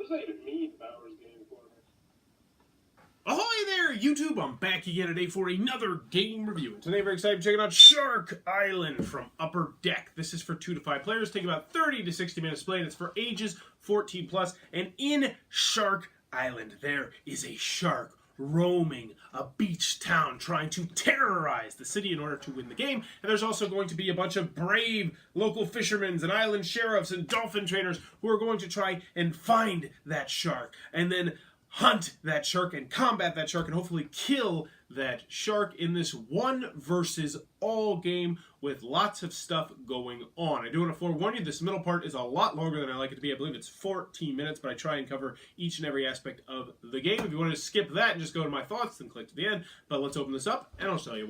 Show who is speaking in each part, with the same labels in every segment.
Speaker 1: does that even mean, Bowers game corner?
Speaker 2: Ahoy there, YouTube! I'm back again today for another game review. And today, very excited checking out Shark Island from Upper Deck. This is for 2 to 5 players. Take about 30 to 60 minutes to play, and it's for ages 14 plus. And in Shark Island, there is a shark roaming a beach town trying to terrorize the city in order to win the game. And there's also going to be a bunch of brave local fishermen and island sheriffs and dolphin trainers who are going to try and find that shark and then hunt that shark and combat that shark and hopefully kill that shark in this one versus all game with lots of stuff going on. I do want to forewarn you, this middle part is a lot longer than I like it to be. I believe it's 14 minutes, but I try and cover each and every aspect of the game. If you want to skip that and just go to my thoughts, then click to the end. But let's open this up and I'll show you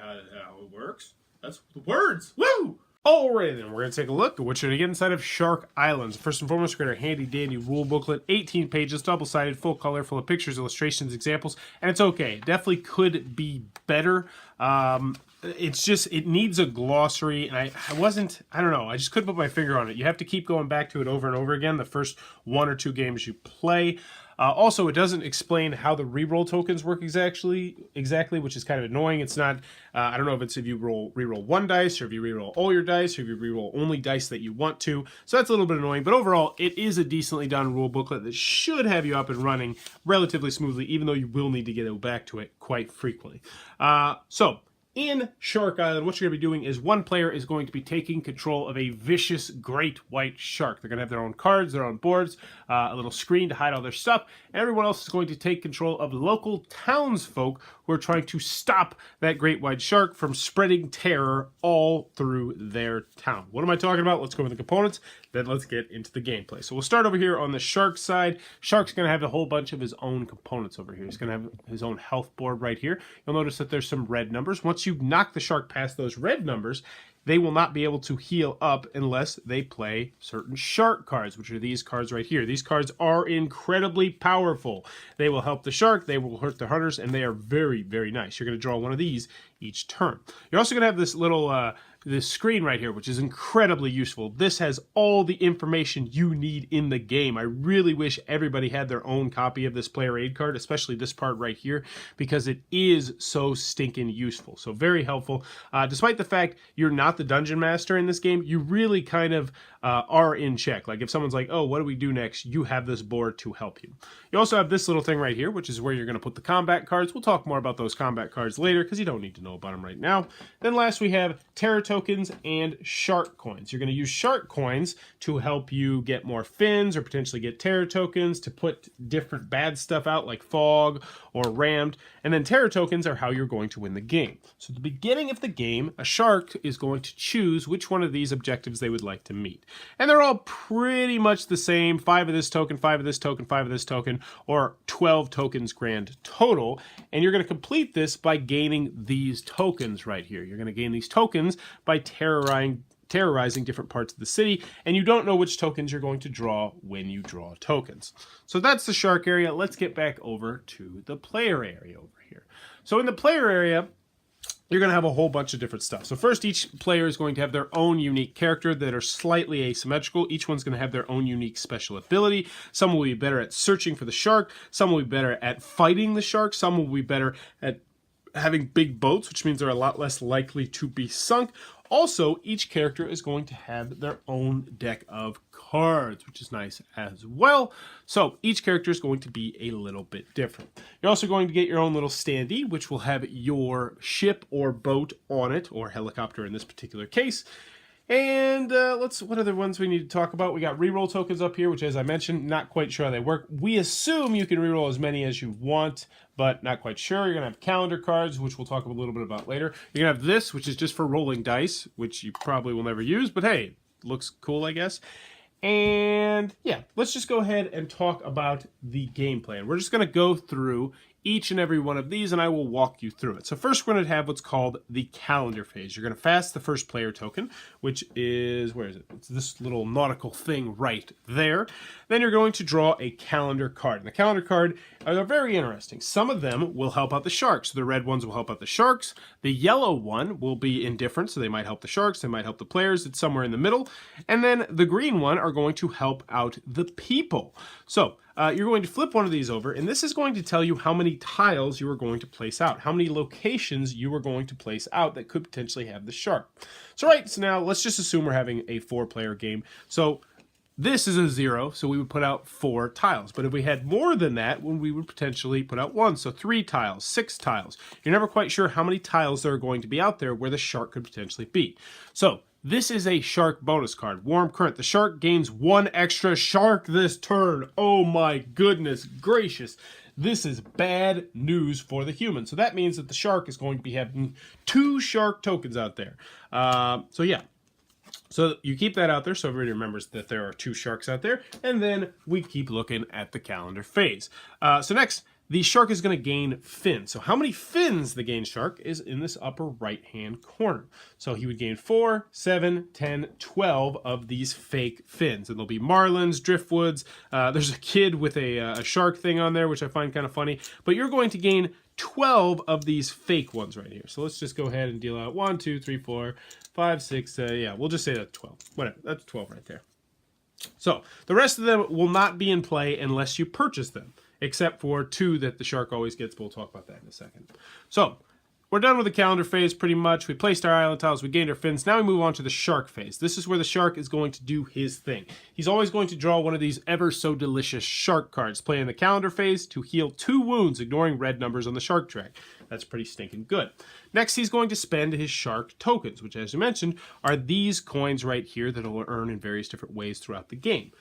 Speaker 2: how it works. That's the words. Woo! Alright then, we're going to take a look at what should get inside of Shark Islands. First and foremost, we're going to handy dandy rule booklet, 18 pages, double-sided, full color, full of pictures, illustrations, examples, and it's okay. It definitely could be better. It's just, it needs a glossary, and I don't know, I just couldn't put my finger on it. You have to keep going back to it over and over again the first 1 or 2 games you play. Also, it doesn't explain how the reroll tokens work exactly, which is kind of annoying. It's not, I don't know if it's if you reroll 1 dice, or if you reroll all your dice, or if you reroll only dice that you want to. So that's a little bit annoying, but overall, it is a decently done rule booklet that should have you up and running relatively smoothly, even though you will need to get back to it quite frequently. In Shark Island, what you're going to be doing is one player is going to be taking control of a vicious great white shark. They're going to have their own cards, their own boards, a little screen to hide all their stuff, and everyone else is going to take control of local townsfolk who are trying to stop that great white shark from spreading terror all through their town. What am I talking about? Let's go over the components, then let's get into the gameplay. So we'll start over here on the shark side. Shark's going to have a whole bunch of his own components over here. He's going to have his own health board right here. You'll notice that there's some red numbers. Once you knock the shark past those red numbers, they will not be able to heal up unless they play certain shark cards, which are these cards right here. These cards are incredibly powerful. They will help the shark, they will hurt the hunters, and they are very, very nice. You're going to draw one of these each turn. You're also going to have this little this screen right here, which is incredibly useful. This has all the information you need in the game. I really wish everybody had their own copy of this player aid card, especially this part right here, because it is so stinking useful. So very helpful. Despite the fact you're not the dungeon master in this game, you really kind of are in check. Like if someone's like, oh, what do we do next? You have this board to help you. You also have this little thing right here, which is where you're going to put the combat cards. We'll talk more about those combat cards later because you don't need to know about them right now. Then last we have terror tokens and shark coins. You're going to use shark coins to help you get more fins or potentially get terror tokens to put different bad stuff out like fog or rammed. And then terror tokens are how you're going to win the game. So at the beginning of the game, a shark is going to choose which one of these objectives they would like to meet. And they're all pretty much the same. 5 of this token, 5 of this token, 5 of this token, or 12 tokens grand total. And you're going to complete this by gaining these tokens right here. You're going to gain these tokens by terrorizing different parts of the city, and you don't know which tokens you're going to draw when you draw tokens. So that's the shark area. Let's get back over to the player area over here. So in the player area, you're going to have a whole bunch of different stuff. So first, each player is going to have their own unique character that are slightly asymmetrical. Each one's going to have their own unique special ability. Some will be better at searching for the shark. Some will be better at fighting the shark. Some will be better at having big boats, which means they're a lot less likely to be sunk. Also, each character is going to have their own deck of cards, which is nice as well. So each character is going to be a little bit different. You're also going to get your own little standee, which will have your ship or boat on it, or helicopter in this particular case. And what other ones we need to talk about? We got reroll tokens up here, which, as I mentioned, not quite sure how they work. We assume you can reroll as many as you want, but not quite sure. You're going to have calendar cards, which we'll talk a little bit about later. You're going to have this, which is just for rolling dice, which you probably will never use, but hey, looks cool, I guess. And yeah, let's just go ahead and talk about the game plan. We're just going to go through each and every one of these, and I will walk you through it. So first we're going to have what's called the calendar phase. You're going to fast the first player token, which is, where is it? It's this little nautical thing right there. Then you're going to draw a calendar card. And the calendar card are very interesting. Some of them will help out the sharks. So the red ones will help out the sharks. The yellow one will be indifferent, so they might help the sharks, they might help the players. It's somewhere in the middle. And then the green one are going to help out the people. So you're going to flip one of these over, and this is going to tell you how many tiles you are going to place out, how many locations you are going to place out that could potentially have the shark. So now let's just assume we're having a 4-player game. So this is a 0, so we would put out 4 tiles. But if we had more than that, we would potentially put out 1. So 3 tiles, 6 tiles. You're never quite sure how many tiles there are going to be out there where the shark could potentially be. So this is a shark bonus card. Warm Current. The shark gains 1 extra shark this turn. Oh my goodness gracious. This is bad news for the human. So that means that the shark is going to be having 2 shark tokens out there. So yeah. So you keep that out there so everybody remembers that there are 2 sharks out there. And then we keep looking at the calendar phase. So next, the shark is going to gain fins. So how many fins the gain shark is in this upper right-hand corner. So he would gain 4, 7, 10, 12 of these fake fins. And there'll be marlins, driftwoods. There's a kid with a shark thing on there, which I find kind of funny. But you're going to gain 12 of these fake ones right here. So let's just go ahead and deal out 1, 2, 3, 4, 5, 6, yeah, we'll just say that's 12. Whatever, that's 12 right there. So the rest of them will not be in play unless you purchase them, except for 2 that the shark always gets, but we'll talk about that in a second. So we're done with the calendar phase pretty much. We placed our island tiles, we gained our fins. Now we move on to the shark phase. This is where the shark is going to do his thing. He's always going to draw one of these ever so delicious shark cards. Play in the calendar phase to heal 2 wounds, ignoring red numbers on the shark track. That's pretty stinking good. Next, he's going to spend his shark tokens, which, as you mentioned, are these coins right here that he'll earn in various different ways throughout the game.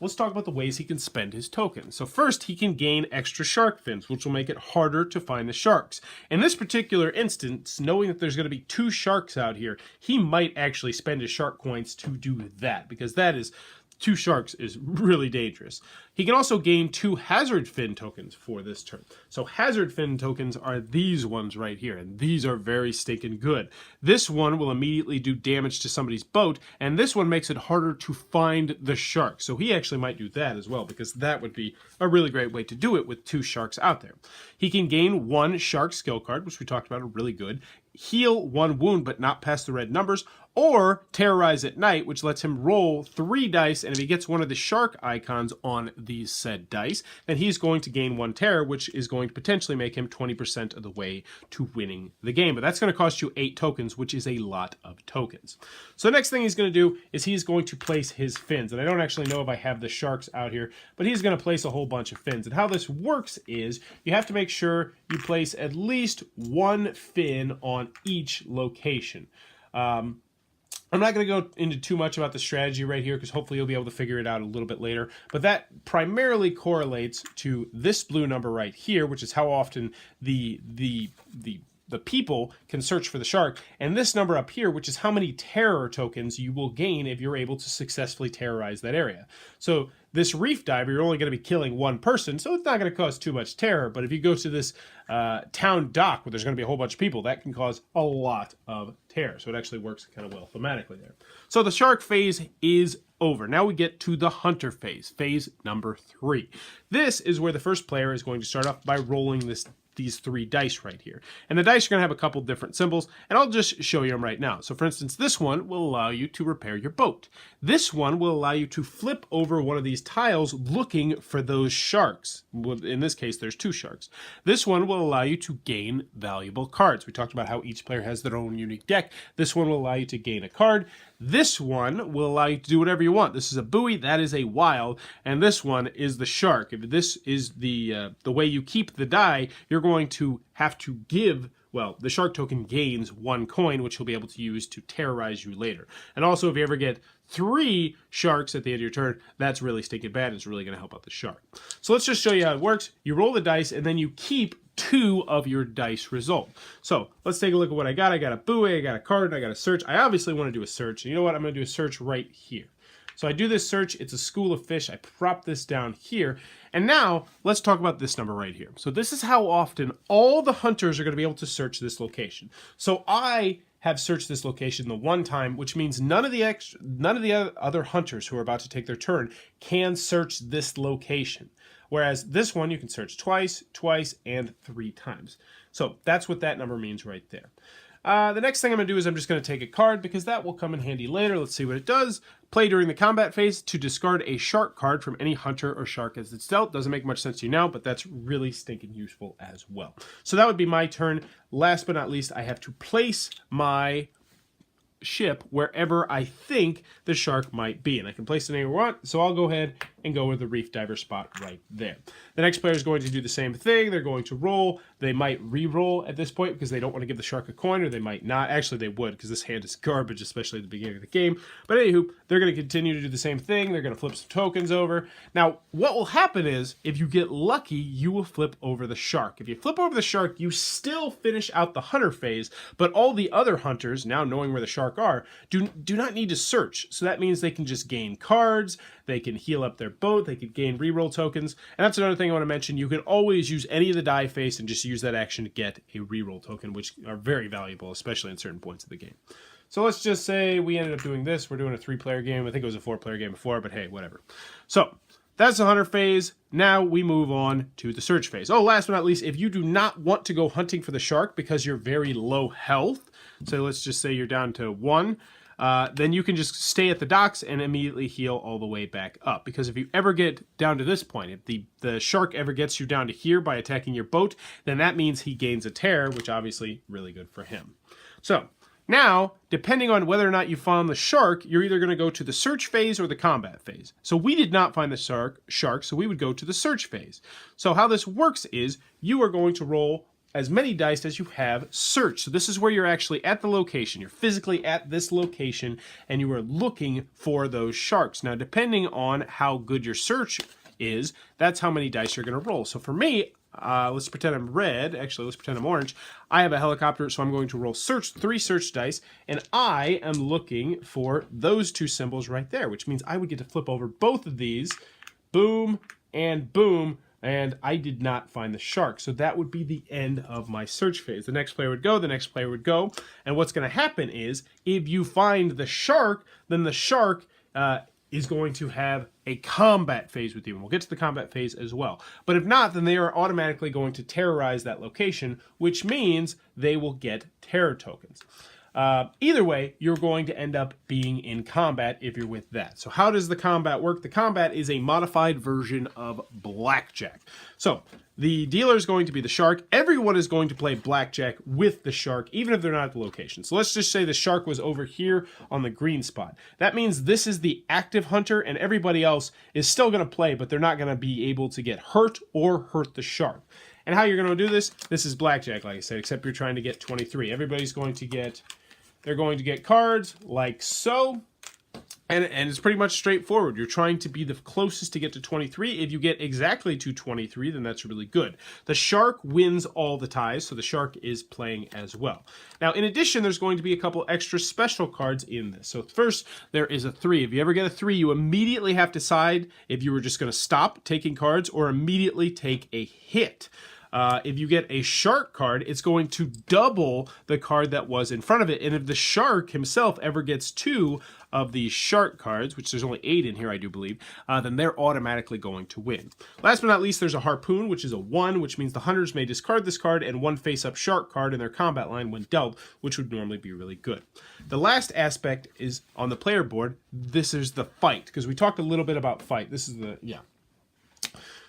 Speaker 2: Let's talk about the ways he can spend his tokens. So first, he can gain extra shark fins, which will make it harder to find the sharks. In this particular instance, knowing that there's going to be 2 sharks out here, he might actually spend his shark coins to do that, because that is 2 sharks is really dangerous. He can also gain 2 hazard fin tokens for this turn. So hazard fin tokens are these ones right here, and these are very stinking good. This one will immediately do damage to somebody's boat, and this one makes it harder to find the shark. So he actually might do that as well, because that would be a really great way to do it with 2 sharks out there. He can gain 1 shark skill card, which we talked about, are really good. Heal 1 wound, but not past the red numbers, or Terrorize at Night, which lets him roll 3 dice, and if he gets one of the shark icons on these said dice, then he's going to gain 1 terror, which is going to potentially make him 20% of the way to winning the game. But that's going to cost you 8 tokens, which is a lot of tokens. So the next thing he's going to do is he's going to place his fins. And I don't actually know if I have the sharks out here, but he's going to place a whole bunch of fins. And how this works is you have to make sure you place at least 1 fin on each location. I'm not going to go into too much about the strategy right here, because hopefully you'll be able to figure it out a little bit later. But that primarily correlates to this blue number right here, which is how often the people can search for the shark, and this number up here, which is how many terror tokens you will gain if you're able to successfully terrorize that area. So this reef diver, you're only going to be killing 1 person, so it's not going to cause too much terror. But if you go to this town dock where there's going to be a whole bunch of people, that can cause a lot of terror. So it actually works kind of well thematically there. So the shark phase is over. Now we get to the hunter phase, phase number 3. This is where the first player is going to start off by rolling these 3 dice right here. And the dice are going to have a couple different symbols, and I'll just show you them right now. So for instance, this one will allow you to repair your boat. This one will allow you to flip over one of these tiles looking for those sharks. In this case, there's 2 sharks. This one will allow you to gain valuable cards. We talked about how each player has their own unique deck. This one will allow you to gain a card. This one will allow you to do whatever you want. This is a buoy, that is a wild, and this one is the shark. If this is the way you keep the die, you're going to have to give, well, the shark token gains 1 coin, which you'll be able to use to terrorize you later. And also, if you ever get 3 sharks at the end of your turn, that's really stinking bad. It's really going to help out the shark. So let's just show you how it works. You roll the dice, and then you keep 2 of your dice result. So let's take a look at what I got. I got a buoy, I got a card, I got a search. I obviously want to do a search. And you know what? I'm going to do a search right here. So I do this search. It's a school of fish. I prop this down here. And now let's talk about this number right here. So this is how often all the hunters are going to be able to search this location. So I have searched this location the one time, which means none of the other hunters who are about to take their turn can search this location. Whereas this one you can search twice, and 3 times. So that's what that number means right there. The next thing I'm going to do is I'm just going to take a card because that will come in handy later. Let's see what it does. Play during the combat phase to discard a shark card from any hunter or shark as it's dealt. Doesn't make much sense to you now, but that's really stinking useful as well. So that would be my turn. Last but not least, I have to place my ship wherever I think the shark might be, and I can place it anywhere I want, so I'll go ahead and go with the reef diver spot right there. The next player is going to do the same thing. They're going to roll. They might re-roll at this point because they don't want to give the shark a coin, or they might not. Actually, they would, because this hand is garbage, especially at the beginning of the game. But anywho, they're going to continue to do the same thing. They're going to flip some tokens over. Now, what will happen is, if you get lucky, you will flip over the shark. If you flip over the shark, you still finish out the hunter phase, but all the other hunters, now knowing where the shark are, do not need to search. So that means they can just gain cards, they can heal up their boat, they can gain reroll tokens. And that's another thing I want to mention. You can always use any of the die face and just use that action to get a reroll token, which are very valuable, especially in certain points of the game. So let's just say we ended up doing this. We're doing a 3-player game. I think it was a 4-player game before, but hey, whatever. So that's the hunter phase. Now we move on to the search phase. Oh, last but not least, if you do not want to go hunting for the shark because you're very low health, so let's just say you're down to 1, then you can just stay at the docks and immediately heal all the way back up. Because if you ever get down to this point, if the shark ever gets you down to here by attacking your boat, then that means he gains a terror, which obviously really good for him. So now, depending on whether or not you found the shark, you're either going to go to the search phase or the combat phase. So we did not find the shark, so we would go to the search phase. So how this works is you are going to roll as many dice as you have searched. So this is where you're actually at the location. You're physically at this location, and you are looking for those sharks. Now, depending on how good your search is, that's how many dice you're going to roll. So for me, let's pretend I'm red. Actually, let's pretend I'm orange. I have a helicopter, so I'm going to roll 3 search dice, and I am looking for those 2 symbols right there, which means I would get to flip over both of these. Boom and boom. And I did not find the shark. So that would be the end of my search phase. The next player would go, the next player would go. And what's going to happen is, if you find the shark, then the shark is going to have a combat phase with you. And we'll get to the combat phase as well. But if not, then they are automatically going to terrorize that location, which means they will get terror tokens. Either way, you're going to end up being in combat if you're with that. So how does the combat work? The combat is a modified version of Blackjack. So the dealer is going to be the shark. Everyone is going to play Blackjack with the shark, even if they're not at the location. So let's just say the shark was over here on the green spot. That means this is the active hunter, and everybody else is still going to play, but they're not going to be able to get hurt or hurt the shark. And how you're going to do this is Blackjack, like I said, except you're trying to get 23. Everybody's going to get... They're going to get cards like so, and it's pretty much straightforward. You're trying to be the closest to get to 23. If you get exactly to 23, then that's really good. The shark wins all the ties, so the shark is playing as well. Now, in addition, there's going to be a couple extra special cards in this. So first, there is a 3. If you ever get a 3, you immediately have to decide if you were just going to stop taking cards or immediately take a hit. If you get a shark card, it's going to double the card that was in front of it. And if the shark himself ever gets 2 of these shark cards, which there's only 8 in here, I do believe, then they're automatically going to win. Last but not least, there's a harpoon, which is a 1, which means the hunters may discard this card and 1 face-up shark card in their combat line when dealt, which would normally be really good. The last aspect is on the player board. This is the fight, because we talked a little bit about fight. This is the,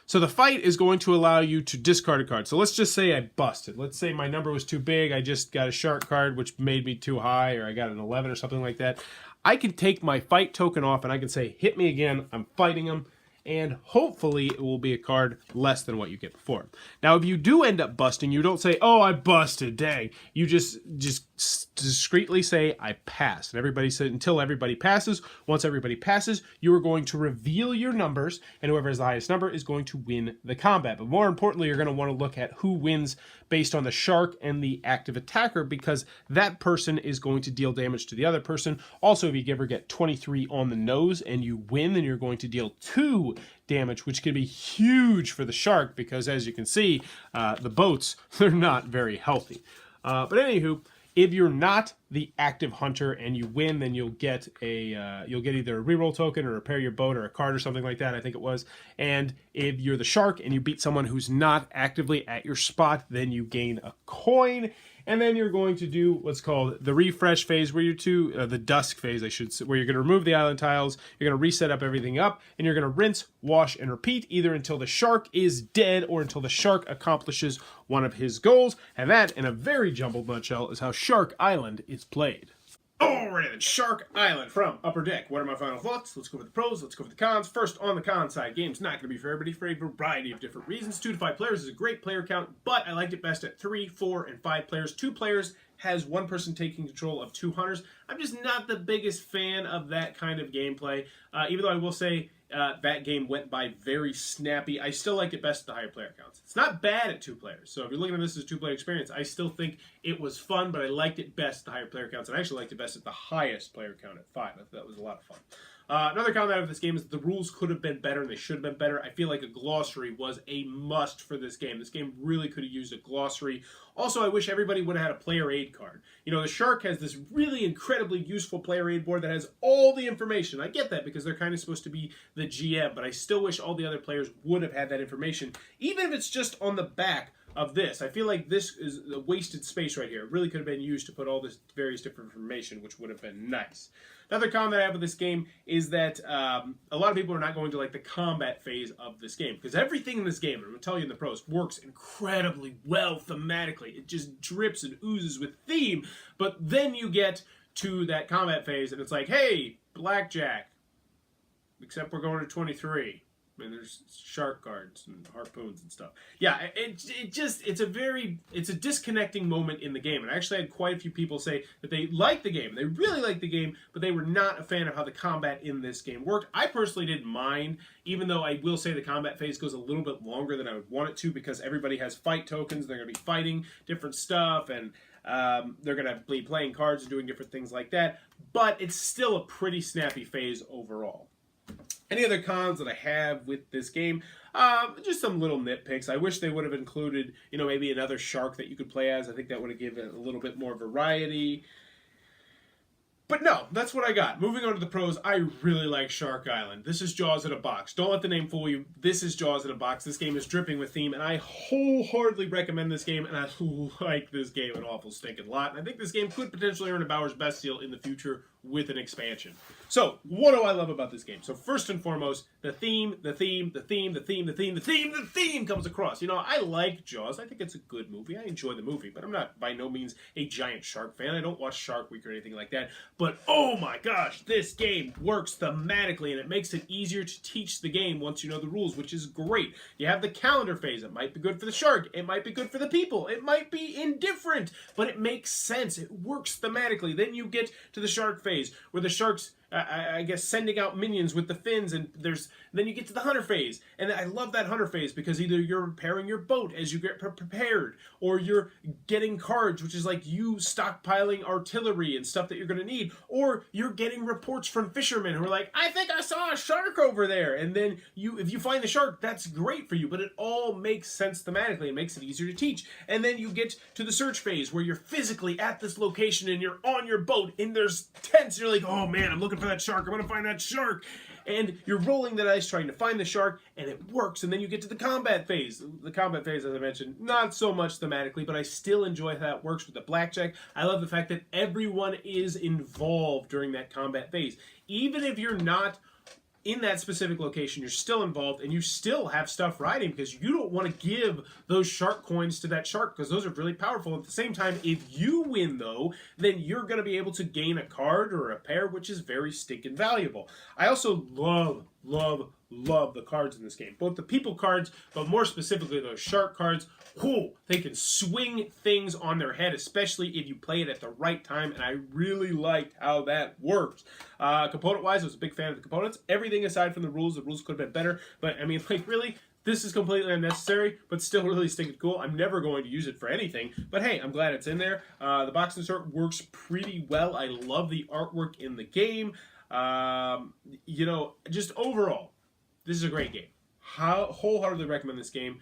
Speaker 2: So the fight is going to allow you to discard a card. So let's just say I busted. Let's say my number was too big. I just got a shark card, which made me too high, or I got an 11 or something like that. I can take my fight token off, and I can say, hit me again. I'm fighting him. And hopefully it will be a card less than what you get before. Now, if you do end up busting, you don't say, oh, I busted, dang. You just discreetly say, I passed. And everybody said, until everybody passes. Once everybody passes, you are going to reveal your numbers, and whoever has the highest number is going to win the combat. But more importantly, you're going to want to look at who wins based on the shark and the active attacker, because that person is going to deal damage to the other person. Also, if you ever get 23 on the nose and you win, then you're going to deal 2 damage, which can be huge for the shark, because as you can see, the boats, they're not very healthy. But anywho, if you're not the active hunter and you win, then you'll get either a reroll token or repair your boat or a card or something like that, I think it was. And if you're the shark and you beat someone who's not actively at your spot, then you gain a coin. And then you're going to do what's called the refresh phase, where you're the dusk phase, I should say, where you're going to remove the island tiles, you're going to reset up everything up, and you're going to rinse, wash, and repeat, either until the shark is dead or until the shark accomplishes one of his goals. And that, in a very jumbled nutshell, is how Shark Island is played. Alright then, Shark Island from Upper Deck. What are my final thoughts? Let's go over the pros, let's go over the cons. First, on the con side, game's not going to be for everybody for a variety of different reasons. 2 to 5 players is a great player count, but I liked it best at 3, 4, and 5 players. 2 players has 1 person taking control of 2 hunters. I'm just not the biggest fan of that kind of gameplay, even though I will say that game went by very snappy. I still liked it best at the higher player counts. It's not bad at 2 players, so if you're looking at this as a 2-player experience, I still think it was fun, but I liked it best at the higher player counts, and I actually liked it best at the highest player count at 5. I thought that was a lot of fun. Another comment of this game is that the rules could have been better and they should have been better. I feel like a glossary was a must for this game. This game really could have used a glossary. Also, I wish everybody would have had a player aid card. You know, the Shark has this really incredibly useful player aid board that has all the information. I get that because they're kind of supposed to be the GM, but I still wish all the other players would have had that information, even if it's just on the back of this. I feel like this is a wasted space right here. It really could have been used to put all this various different information, which would have been nice. Another con that I have with this game is that a lot of people are not going to like the combat phase of this game, because everything in this game, and I'm going to tell you in the pros, works incredibly well thematically. It just drips and oozes with theme, but then you get to that combat phase and it's like, hey, Blackjack, except we're going to 23. And there's shark cards and harpoons and stuff. Yeah, it's a disconnecting moment in the game. And I actually had quite a few people say that they liked the game. They really liked the game, but they were not a fan of how the combat in this game worked. I personally didn't mind, even though I will say the combat phase goes a little bit longer than I would want it to, because everybody has fight tokens. They're going to be fighting different stuff, and they're going to be playing cards and doing different things like that. But it's still a pretty snappy phase overall. Any other cons that I have with this game? Just some little nitpicks. I wish they would have included, maybe another shark that you could play as. I think that would have given it a little bit more variety. But no, that's what I got. Moving on to the pros, I really like Shark Island. This is Jaws in a box. Don't let the name fool you. This is Jaws in a box. This game is dripping with theme, and I wholeheartedly recommend this game, and I like this game an awful stinking lot. And I think this game could potentially earn a Bowers Best Seal in the future with an expansion. So, what do I love about this game? So, first and foremost, the theme comes across. I like Jaws. I think it's a good movie. I enjoy the movie, but I'm not by no means a giant shark fan. I don't watch Shark Week or anything like that. But, oh my gosh, this game works thematically, and it makes it easier to teach the game once you know the rules, which is great. You have the calendar phase. It might be good for the shark. It might be good for the people. It might be indifferent, but it makes sense. It works thematically. Then you get to the shark phase, where the shark's I guess sending out minions with the fins, and then you get to the hunter phase, and I love that hunter phase because either you're repairing your boat as you get prepared, or you're getting cards, which is like you stockpiling artillery and stuff that you're going to need, or you're getting reports from fishermen who are like, I think I saw a shark over there, and then if you find the shark, that's great for you, but it all makes sense thematically. It makes it easier to teach. And then you get to the search phase where you're physically at this location and you're on your boat and there's tents, and you're like, oh man, I'm looking for that shark. I'm going to find that shark. And you're rolling the dice trying to find the shark, and it works. And then you get to the combat phase. The combat phase, as I mentioned, not so much thematically, but I still enjoy how it works with the Blackjack. I love the fact that everyone is involved during that combat phase. Even if you're not in that specific location, you're still involved, and you still have stuff riding because you don't want to give those shark coins to that shark because those are really powerful. At the same time, if you win, though, then you're going to be able to gain a card or a pair, which is very stinking valuable. I also love the cards in this game. Both the people cards, but more specifically those shark cards. Whoo, they can swing things on their head, especially if you play it at the right time, and I really liked how that works. Component-wise, I was a big fan of the components. Everything aside from the rules could have been better, but I mean, like, really, This is completely unnecessary, but still really stinking cool. I'm never going to use it for anything, but hey, I'm glad it's in there. The box insert works pretty well. I love the artwork in the game. You know, just overall, this is a great game. Wholeheartedly recommend this game.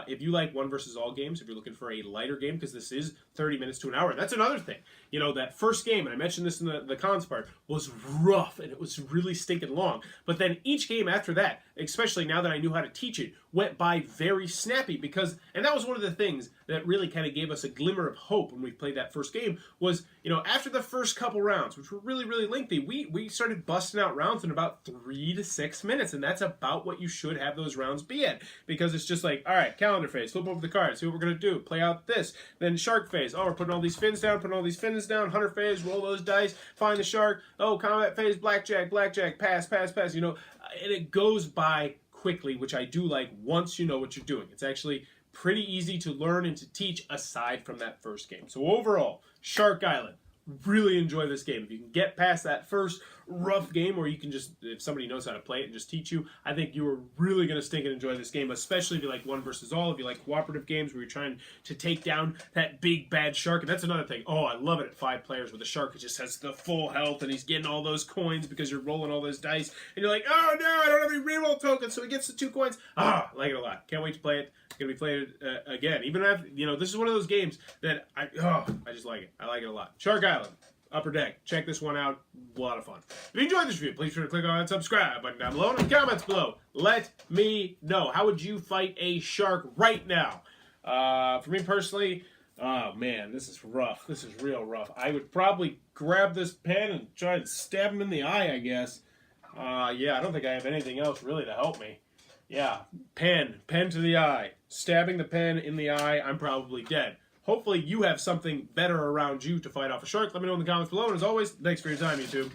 Speaker 2: If you like one versus all games, if you're looking for a lighter game, because this is 30 minutes to an hour. And that's another thing. You know, that first game, and I mentioned this in the cons part, was rough and it was really stinking long. But then each game after that, especially now that I knew how to teach it, went by very snappy because, and that was one of the things that really kind of gave us a glimmer of hope when we played that first game was, you know, after the first couple rounds, which were really, really lengthy, we started busting out rounds in about 3 to 6 minutes. And that's about what you should have those rounds be at, because it's just like, all right, calendar phase, flip over the cards, see what we're going to do, play out this, then shark phase, oh, we're putting all these fins down, hunter phase, roll those dice, find the shark, oh, combat phase, blackjack, pass, you know, and it goes by quickly, which I do like once you know what you're doing. It's actually pretty easy to learn and to teach aside from that first game. So overall, Shark Island, really enjoy this game. If you can get past that first rough game, or you can just, if somebody knows how to play it and just teach you, I think you are really going to stink and enjoy this game, especially if you like one versus all, if you like cooperative games where you're trying to take down that big bad shark. And that's another thing. Oh, I love it at 5 players where the shark just has the full health and he's getting all those coins because you're rolling all those dice. And you're like, oh no, I don't have any reroll tokens, so he gets the 2 coins. I like it a lot. Can't wait to play it. It's going to be played again. Even after, you know, this is one of those games that I just like it. I like it a lot. Shark Island. Upper Deck. Check this one out. A lot of fun. If you enjoyed this review, please be sure to click on that subscribe button down below and in the comments below. Let me know. How would you fight a shark right now? For me personally, oh man, this is rough. This is real rough. I would probably grab this pen and try to stab him in the eye, I guess. Yeah, I don't think I have anything else really to help me. Yeah, pen to the eye. Stabbing the pen in the eye, I'm probably dead. Hopefully you have something better around you to fight off a shark. Let me know in the comments below. And as always, thanks for your time, YouTube.